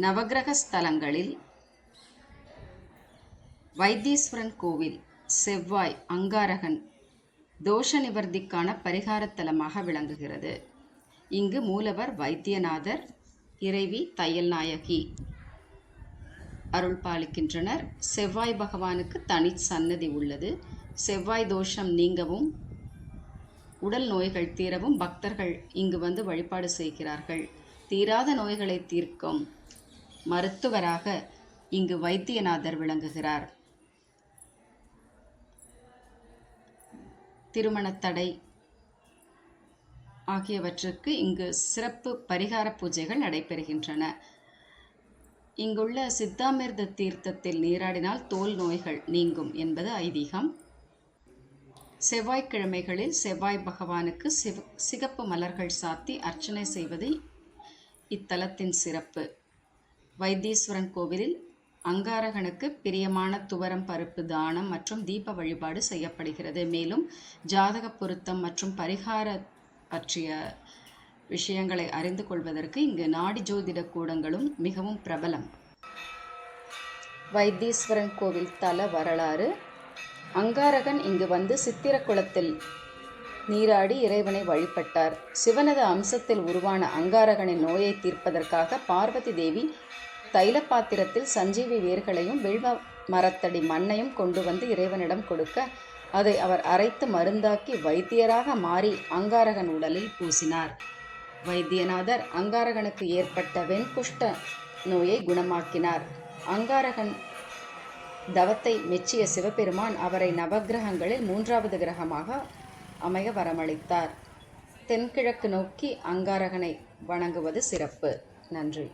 நவக்கிரக ஸ்தலங்களில் வைத்தீஸ்வரன் கோவில் செவ்வாய் அங்காரகன் தோஷ நிவர்த்திக்கான பரிகாரத் தலமாக விளங்குகிறது. இங்கு மூலவர் வைத்தியநாதர், இறைவி தையல் நாயகி அருள் பாலிக்கின்றனர். செவ்வாய் பகவானுக்கு தனி சன்னதி உள்ளது. செவ்வாய் தோஷம் நீங்கவும் உடல் நோய்கள் தீரவும் பக்தர்கள் இங்கு வந்து வழிபாடு செய்கிறார்கள். தீராத நோய்களை தீர்க்கும் மருத்துவராக இங்கு வைத்தியநாதர் விளங்குகிறார். திருமணத்தடை ஆகியவற்றுக்கு இங்கு சிறப்பு பரிகார பூஜைகள் நடைபெறுகின்றன. இங்குள்ள சித்தாமிர்த தீர்த்தத்தில் நீராடினால் தோல் நோய்கள் நீங்கும் என்பது ஐதீகம். செவ்வாய்க்கிழமைகளில் செவ்வாய் பகவானுக்கு சிகப்பு மலர்கள் சாத்தி அர்ச்சனை செய்வது இத்தலத்தின் சிறப்பு. வைத்தீஸ்வரன் கோவிலில் அங்காரகனுக்கு பிரியமான துவரம் பருப்பு தானம் மற்றும் தீப வழிபாடு செய்யப்படுகிறது. மேலும் ஜாதக பொருத்தம் மற்றும் பரிகார பற்றிய விஷயங்களை அறிந்து கொள்வதற்கு இங்கு நாடி ஜோதிட கூடங்களும் மிகவும் பிரபலம். வைத்தீஸ்வரன் கோவில் தல வரலாறு. அங்காரகன் இங்கு வந்து சித்திர குளத்தில் நீராடி இறைவனை வழிபட்டார். சிவனது அம்சத்தில் உருவான அங்காரகனின் நோயை தீர்ப்பதற்காக பார்வதி தேவி தைல பாத்திரத்தில் சஞ்சீவி வேர்களையும் வில்வ மரத்தடி மண்ணையும் கொண்டு வந்து இறைவனிடம் கொடுக்க அதை அவர் அரைத்து மருந்தாக்கி வைத்தியராக மாறி அங்காரகன் உடலில் பூசினார். வைத்தியநாதர் அங்காரகனுக்கு ஏற்பட்ட வெண்குஷ்ட நோயை குணமாக்கினார். அங்காரகன் தவத்தை மெச்சிய சிவபெருமான் அவரை நவக்கிரகங்களில் 3வது கிரகமாக அமைய வரமளித்தார். தென்கிழக்கு நோக்கி அங்காரகனை வணங்குவது சிறப்பு. நன்றி.